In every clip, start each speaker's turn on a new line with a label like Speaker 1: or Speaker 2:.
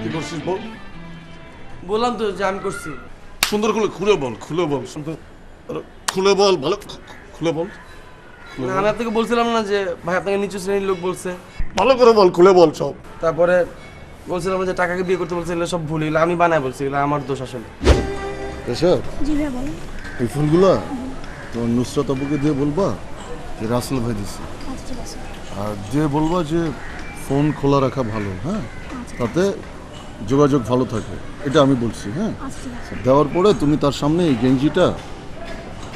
Speaker 1: কি করছিস বল।
Speaker 2: বললাম তো যে আমি করছি।
Speaker 1: সুন্দর করে খুলে বল, খুলে বল, সুন্দর খুলে বল, ভালো খুলে বল।
Speaker 2: না, আমি আপনাকে বলছিলাম না যে ভাই আপনাকে নিচু শ্রেণীর লোক বলছে।
Speaker 1: ভালো করে বল, খুলে বল সব।
Speaker 2: তারপরে বলছিলাম যে টাকাকে বিয়ে করতে বলছে, এগুলো সব ভুল, এগুলো আমি বানায় বলছি, এগুলো আমার দোষ আসলে।
Speaker 1: এসব
Speaker 3: জি ভাইয়া বলেন।
Speaker 1: এই ফুলগুলা তোমার নুসরাত আপুকে দিয়ে বলবা যে রাসেল ভাই দিছে,
Speaker 3: আচ্ছা ঠিক আছে।
Speaker 1: আর দিয়ে বলবা যে ফোন খোলা রাখা ভালো, হ্যাঁ, তাতে যোগাযোগ ভালো থাকে, এটা আমি বলছি। হ্যাঁ,
Speaker 3: আচ্ছা ঠিক আছে।
Speaker 1: দেওয়ার পরে তুমি তার সামনে এই গেঞ্জিটা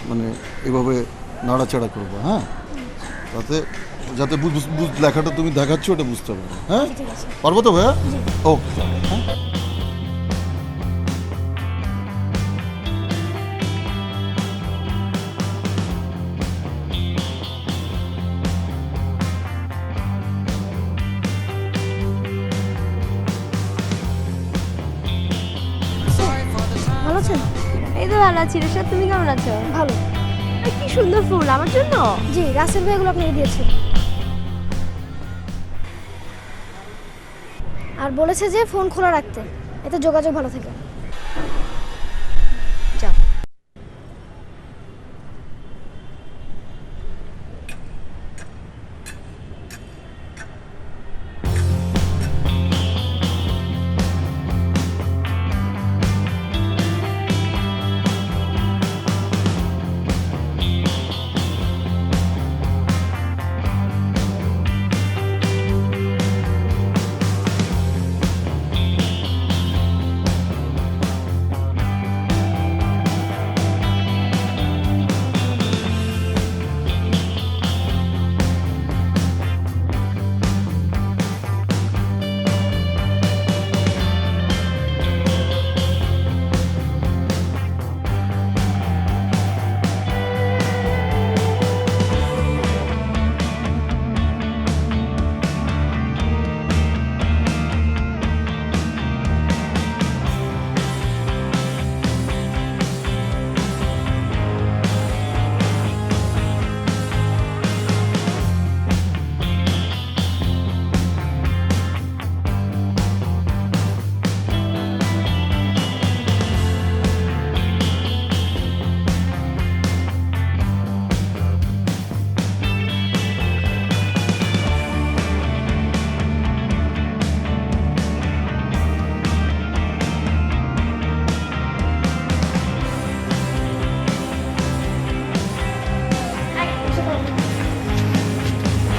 Speaker 1: মানে এভাবে নাড়াচাড়া করবে, হ্যাঁ, তাতে যাতে লেখাটা তুমি দেখাচ্ছ ওটা বুঝতে পারবে। হ্যাঁ,
Speaker 3: ঠিক আছে।
Speaker 1: পারবো তো ভাইয়া? ওকে, হ্যাঁ।
Speaker 3: ভালো আছেন?
Speaker 4: এই তো ভালো আছি রেশাদ, তুমি কেমন আছো?
Speaker 3: ভালো।
Speaker 4: এই কি সুন্দর ফুল আমার জন্য।
Speaker 3: জি, রাসেল ভাই এগুলো আপনাকে দিয়েছে। আর বলেছে যে ফোন খোলা রাখতে, এতে যোগাযোগ ভালো থাকে।
Speaker 4: যাও।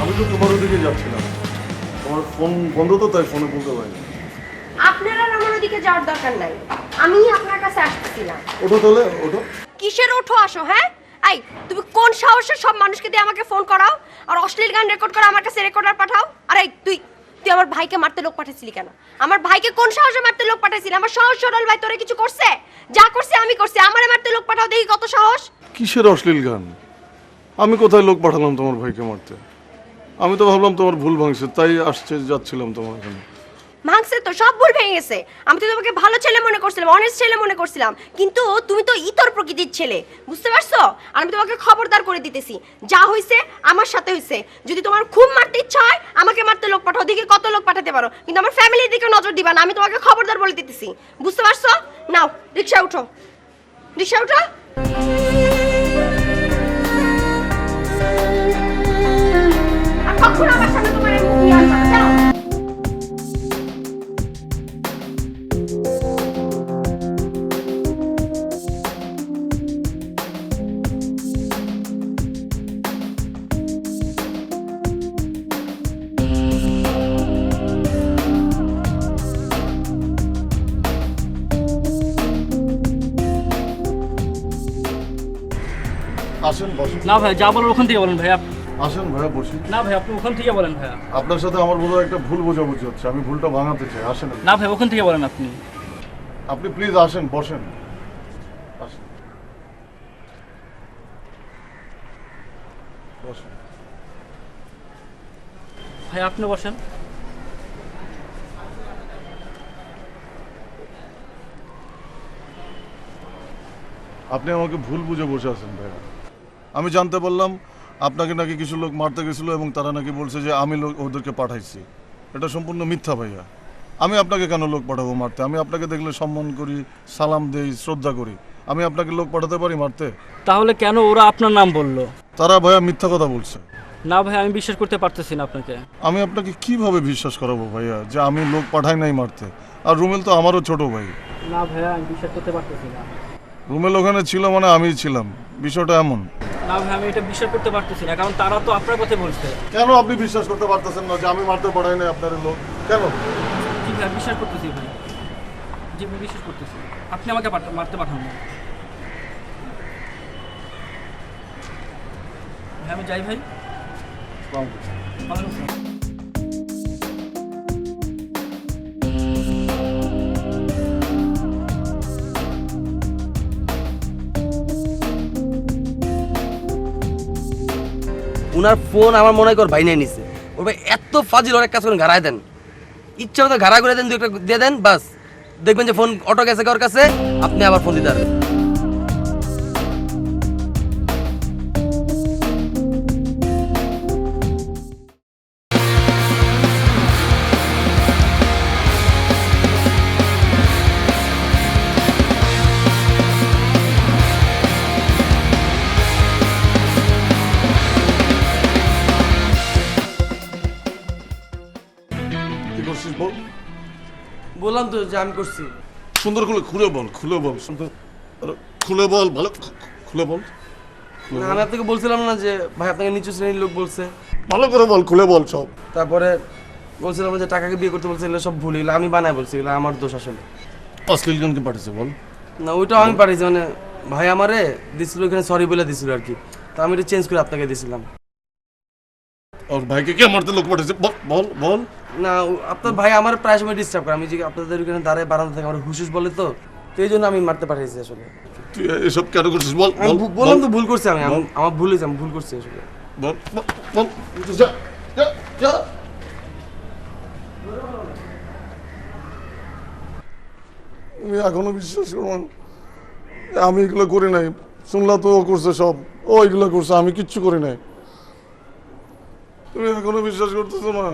Speaker 1: আমি তো তোমার ওদিকে যাচ্ছিলাম, তোমার ফোন বন্ধ তো, তাই ফোনে বলতে পারিনি।
Speaker 4: আপনার আর আমার ওদিকে যাওয়ার দরকার নাই, আমি আপনার কাছে আসতেছিলাম।
Speaker 1: ওঠো তাহলে, ওঠো।
Speaker 4: কিসের ওঠো আসো? হ্যাঁ, এই তুমি কোন সাহসে সব মানুষকে দিয়ে আমাকে ফোন করাও আর অশ্লীল গান রেকর্ড করে আমার কাছে রেকর্ডার পাঠাও? আরে তুই তুই আমার ভাইকে মারতে লোক পাঠাইছিলি কেন? আমার ভাইকে কোন সাহসে মারতে লোক পাঠাইছিলি? আমার সাহস সরল ভাই তোরে কিছু করছে? যা করছে আমি করছি, আমারে মারতে লোক পাঠাও, দেখি কত সাহস।
Speaker 1: কিসের অশ্লীল গান? আমি কোথায় লোক পাঠালাম তোমার ভাইকে মারতে? আমি তো ভাবলাম তোমার ভুল ভাঙছে, তাই যাচ্ছিলাম তোমার এখানে।
Speaker 4: ভাঙছে তো, সব ভুল ভেঙে গেছে। আমি তো তোমাকে ভালো ছেলে মনে করছিলাম, অনেস্ট ছেলে মনে করছিলাম, কিন্তু তুমি তো ইতর প্রকৃতির ছেলে, বুঝতে পারছো? আর আমি তোমাকে খবরদার করে দিতেছি, যা হইছে আমার সাথে হইছে। যদি তোমার খুব মারতে ইচ্ছা হয় আমাকে মারতে লোক পাঠাও, দেখি কত লোক পাঠাতে পারো, কিন্তু আমার ফ্যামিলির দিকে নজর দিবা না, আমি তোমাকে খবরদার বলে দিতেছি, বুঝতে পারছো? নাও রিকশা উঠো, রিকশা উঠো। আর কখনো আমার সামনে তোমার এই মুখ নিয়ে আসবা না, যাও।
Speaker 1: আসেন, বসুন।
Speaker 5: না ভাই, যা বলার ওখান থেকে বলেন ভাইয়া।
Speaker 1: আসেন ভাইয়া, বসুন।
Speaker 5: না ভাই, আপনি ওখান থেকে বলেন ভাইয়া।
Speaker 1: আপনার সাথে আমার বোধহয় একটা ভুল বোঝাবুঝি হচ্ছে, আমি ভুলটা ভাঙাতে চাই। আসেন
Speaker 5: না ভাই, ওখান থেকে বলেন আপনি।
Speaker 1: আপনি প্লিজ আসেন, বসেন, আসেন, বসেন।
Speaker 5: ভাই আপনি বসেন।
Speaker 1: আপনি আমাকে ভুল বুঝে বসে আছেন ভাইয়া। আমি জানতে পারলাম আপনাকে নাকি কিছু লোক মারতে গেছিল এবং তারা নাকি বলছে যে আমি ওদেরকে পাঠাইছি। এটা সম্পূর্ণ মিথ্যা ভাইয়া। আমি আপনাকে কেন লোক পাঠাবো মারতে? আমি আপনাকে দেখলে সম্মান করি, সালাম দেই, শ্রদ্ধা করি। আমি আপনাকে লোক পাঠাতে পারি মারতে?
Speaker 5: তাহলে কেন ওরা আপনার নাম বললো?
Speaker 1: তারা ভাইয়া মিথ্যা কথা বলছে।
Speaker 5: না ভাই, আমি বিশ্বাস করতে পারতেছি না আপনাকে।
Speaker 1: আমি আপনাকে কিভাবে বিশ্বাস করাবো ভাইয়া যে আমি লোক পাঠাই নাই মারতে? আর রুমেল তো আমারও ছোট ভাই।
Speaker 5: না ভাইয়া, আমি বিশ্বাস করতে পারতেছি না।
Speaker 1: রুমেল ওখানে ছিল মানে আমিই ছিলাম, বিষয়টা এমন।
Speaker 5: না ভাই, আমি এটা বিশ্বাস করতে পারতেছি না, কারণ তারা তো আপনার কথা বলছে।
Speaker 1: কেন আপনি বিশ্বাস করতে পারতেছেন না যে আমি মারতে পাঠাই নাই আপনার লোক? কেন?
Speaker 5: জি ভাই, বিশ্বাস করতেছি ভাই। জি ভাই, বিশ্বাস করতেছি। আপনি আমাকে মারতে পাঠান না। ভাই আমি যাই ভাই। ওয়ালাইকুম আসসালাম।
Speaker 2: উনার ফোন আমার মনে কর ভাই নিয়ে নিছে। ওর ভাই এত ফাজিল, ওর এক কাজ করেন ঘাড়ায় দেন, ইচ্ছা মতো ঘাড়া করে দেন, দু একটা দিয়ে দেন, বাস দেখবেন যে ফোন অটো গেছে ওর কাছে, আপনি আবার ফোন দিতে পারবেন।
Speaker 1: কি করছিস বল?
Speaker 2: বললাম তো যে আমি করছি।
Speaker 1: সুন্দর করে খুলে বল, খুলে বল, সুন্দর আরে খুলে বল, ভালো খুলে বল।
Speaker 2: না, আমি আপনাকে বলছিলাম না যে ভাই আপনাকে নিচু শ্রেণীর লোক বলছে।
Speaker 1: ভালো করে বল, খুলে বল সব।
Speaker 2: তারপরে বলছিলাম যে টাকাকে বিয়ে করতে বলছে, এগুলো সব ভুল, এগুলো আমি বানাই বলছি, এগুলো আমার দোষ আসলে।
Speaker 1: অশ্লীল জনকে পাঠিয়েছে বল।
Speaker 2: না, ওইটাও আমি পাঠিয়েছি, মানে ভাই আমারে দিছিল ওখানে, সরি বলে দিছিল আর কি, তো আমি এটা চেঞ্জ করে আপনাকে দিছিলাম।
Speaker 1: আর ভাইকে কে মারতে লোক পাঠিয়েছে? বল বল বল।
Speaker 2: না, আপনার ভাই আমার প্রায় সময় ডিস্টার্ব করে, আমি যে আপনাদের ওখানে দাঁড়ায় বারান্দা থেকে আমার হুসুস বলে, তো এই জন্য আমি মারতে পাঠিয়েছি আসলে।
Speaker 1: তুই এসব কেন করছিস বল?
Speaker 2: আমি
Speaker 1: বল,
Speaker 2: বললাম তো
Speaker 1: বল,
Speaker 2: ভুল করছি, আমি
Speaker 1: বল।
Speaker 2: আমার ভুল হয়েছে, আমি ভুল করছি আসলে।
Speaker 1: বল বল, বল। যা যা যা। তুমি এখনো বিশ্বাস করো না? আমি এগুলো করি নাই। শুনলা তো ও করছে সব, ও এগুলো করছে, আমি কিচ্ছু করি নাই। তুমি এখনো বিশ্বাস করতেছো না?